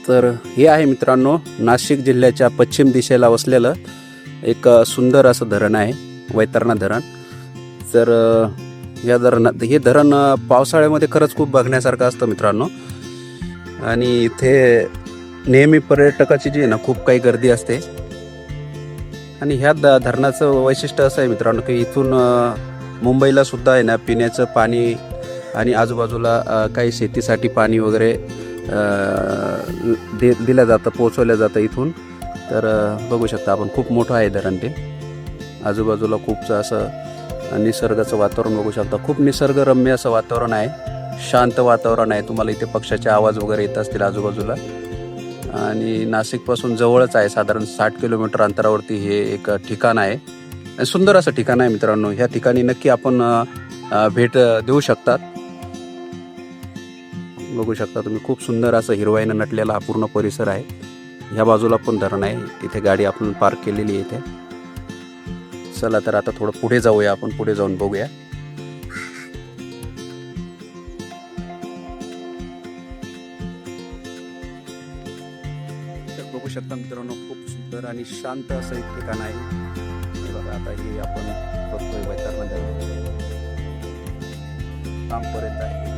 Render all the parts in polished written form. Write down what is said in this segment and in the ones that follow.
तर हे आहे मित्रांनो नाशिक जिल्ह्याच्या पश्चिम दिशेला वसलेलं एक सुंदर असं धरण आहे, वैतरणा धरण. तर या धरणात हे धरण पावसाळ्यामध्ये खरंच खूप बघण्यासारखं असतं मित्रांनो. आणि इथे नेहमी पर्यटकाची जी आहे ना खूप काही गर्दी असते. आणि ह्या धरणाचं वैशिष्ट्य असं आहे मित्रांनो की इथून मुंबईला सुद्धा आहे ना पिण्याचं पाणी आणि आजूबाजूला काही शेतीसाठी पाणी वगैरे दिलं जातं, पोचवलं जातं इथून. तर बघू शकता आपण खूप मोठं आहे धरण ते. आजूबाजूला खूपचं असं निसर्गाचं वातावरण बघू शकता. खूप निसर्गरम्य असं वातावरण आहे, शांत वातावरण आहे. तुम्हाला इथे पक्ष्याचे आवाज वगैरे येत असतील आजूबाजूला. आणि नाशिकपासून जवळच आहे, साधारण 60 किलोमीटर अंतरावरती हे एक ठिकाण आहे. आणि सुंदर असं ठिकाण आहे मित्रांनो. ह्या ठिकाणी नक्की आपण भेट देऊ शकतात. बघू शकता तुम्ही, खूप सुंदर असं हिरवाईनं नटलेला हा पूर्ण परिसर आहे. ह्या बाजूला पण धरण आहे, इथे गाडी आपण पार्क केलेली आहे इथे. चला तर आता थोडं पुढे जाऊया, आपण पुढे जाऊन बघूया. तर बघू शकता मित्रांनो, खूप सुंदर आणि शांत असं एक ठिकाण आहे. हे बघा, आता हे आपण बघतोय वैतरणा धरण लांबपर्यंत आहे.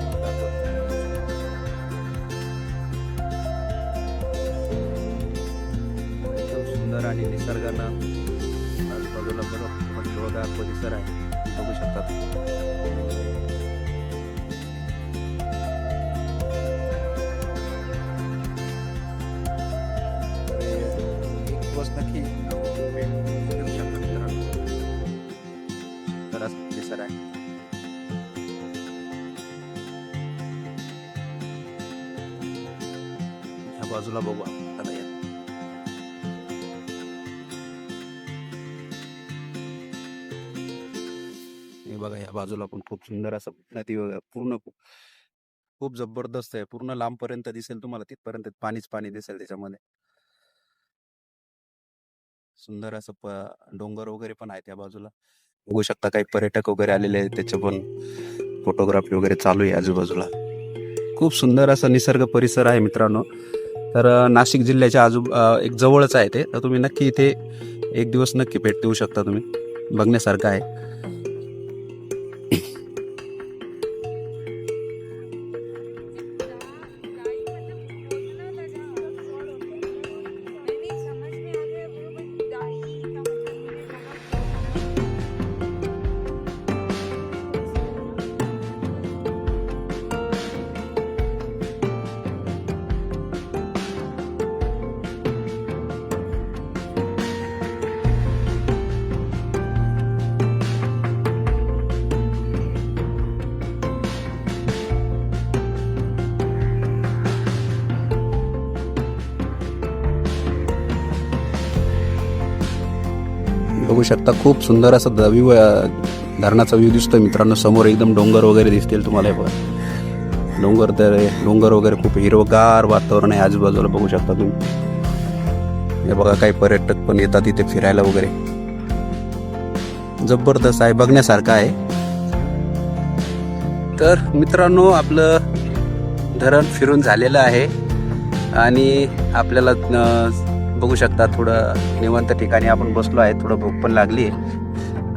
सुंदर आणि निसर्गानं आजूबाजूला बरोबर हिरवगार परिसर आहे, बघू शकता. एक दिवस नक्की येऊ शकता मित्रांनो. सुंदर असा परिसर आहे. ह्या बाजूला बघू आपण. बघा या बाजूला पण खूप सुंदर असं नदी पूर्ण खूप जबरदस्त आहे. पूर्ण लांबपर्यंत दिसेल तुम्हाला, तिथपर्यंत पाणीच पाणी दिसेल त्याच्यामध्ये. सुंदर असं डोंगर वगैरे पण आहे त्या बाजूला. बघू शकता काही पर्यटक वगैरे आलेले आहेत, त्याचे पण फोटोग्राफी वगैरे चालू आहे आजूबाजूला. खूप सुंदर असा निसर्ग परिसर आहे मित्रांनो. तर नाशिक जिल्ह्याच्या एक जवळच आहे ते. तर तुम्ही नक्की इथे एक दिवस नक्की भेट देऊ शकता तुम्ही, बघण्यासारखं आहे. बघू शकता खूप सुंदर असं धरणाचा व्ह्यू दिसतोय मित्रांनो. समोर एकदम डोंगर वगैरे दिसतील तुम्हाला. हे डोंगर वगैरे खूप हिरवगार वातावरण आहे आजूबाजूला, बघू शकता तुम्ही. हे बघा काही पर्यटक पण येतात इथे फिरायला वगैरे. जबरदस्त आहे, बघण्यासारखं आहे. तर मित्रांनो, आपलं धरण फिरून झालेलं आहे आणि आपल्याला बघू शकता थोडं निवांत ठिकाणी आपण बसलो आहे. थोडं भूक पण लागली आहे.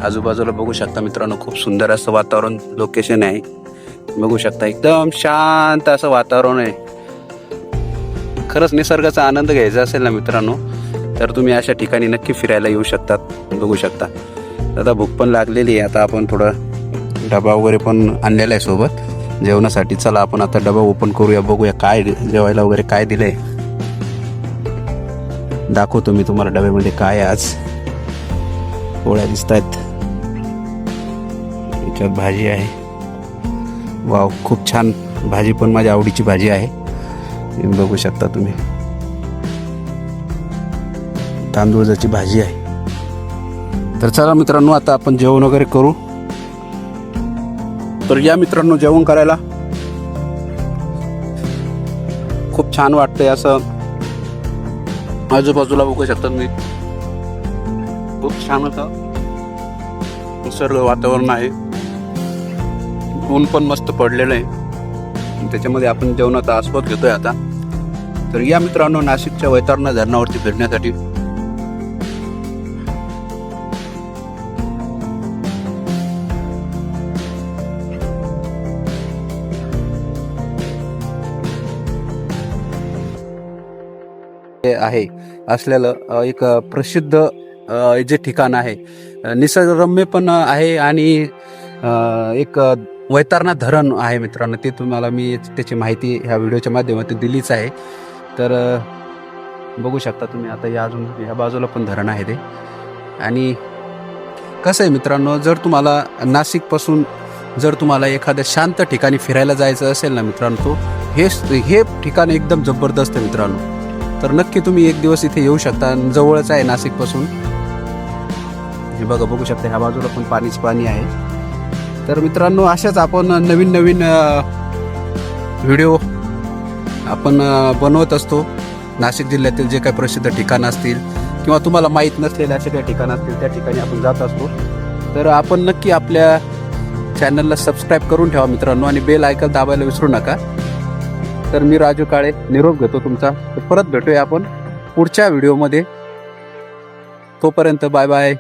आजूबाजूला बघू शकता मित्रांनो, खूप सुंदर असं वातावरण, लोकेशन आहे. बघू शकता एकदम शांत असं वातावरण आहे. खरंच निसर्गाचा आनंद घ्यायचा असेल ना मित्रांनो, तर तुम्ही अशा ठिकाणी नक्की फिरायला येऊ शकतात. बघू शकता आता भूक पण लागलेली आहे. आता आपण थोडं डबा वगैरे पण आणलेला आहे सोबत जेवणासाठी. चला आपण आता डबा ओपन करूया, बघूया काय जेवायला वगैरे काय दिलंय. दाखवतो मी तुम्हाला डब्यामध्ये काय. आज पोळ्या दिसत आहेत, याच्यात भाजी आहे. वाव, खूप छान भाजी, पण माझ्या आवडीची भाजी आहे. बघू शकता तुम्ही, तांदूळाची भाजी आहे. तर चला मित्रांनो, आता आपण जेवण वगैरे करू. तर या मित्रांनो, जेवण करायला खूप छान वाटतंय. असं आजूबाजूला बघू शकता तुम्ही, खूप छान असं निसर्ग वातावरण आहे. ऊन पण मस्त पडलेलं आहे, त्याच्यामध्ये आपण जेवणाचा आस्वाद घेतोय आता. तर या मित्रांनो नाशिकच्या वैतरणा धरणावरती फिरण्यासाठी. आहे असलेलं एक प्रसिद्ध जे ठिकाण आहे, निसर्गरम्य पण आहे आणि एक वैतरणा धरण आहे मित्रांनो. ते तुम्हाला मी त्याची माहिती ह्या व्हिडिओच्या माध्यमातून दिलीच आहे. तर बघू शकता तुम्ही आता या अजून ह्या बाजूला पण धरण आहे ते. आणि कसं आहे मित्रांनो, जर तुम्हाला नाशिकपासून जर तुम्हाला एखाद्या शांत ठिकाणी फिरायला जायचं असेल ना मित्रांनो, हे ठिकाण एकदम जबरदस्त आहे मित्रांनो. तर नक्की तुम्ही एक दिवस इथे येऊ शकता. जवळच आहे नाशिकपासून. हे बघू शकता ह्या बाजूला पण पाणीच पाणी आहे. तर मित्रांनो अशाच आपण नवीन नवीन व्हिडिओ आपण बनवत असतो. नाशिक जिल्ह्यातील जे काही प्रसिद्ध ठिकाणं असतील किंवा तुम्हाला माहीत नसलेले असे काही ठिकाणं असतील त्या ठिकाणी आपण जात असतो. तर आपण नक्की आपल्या चॅनलला सबस्क्राईब करून ठेवा मित्रांनो आणि बेल आयकॉन दाबायला विसरू नका. तर मी राजू काळे निरोप घेतो तुमचा. तर परत भेटूया आपण पुढच्या व्हिडिओमध्ये. तोपर्यंत बाय बाय.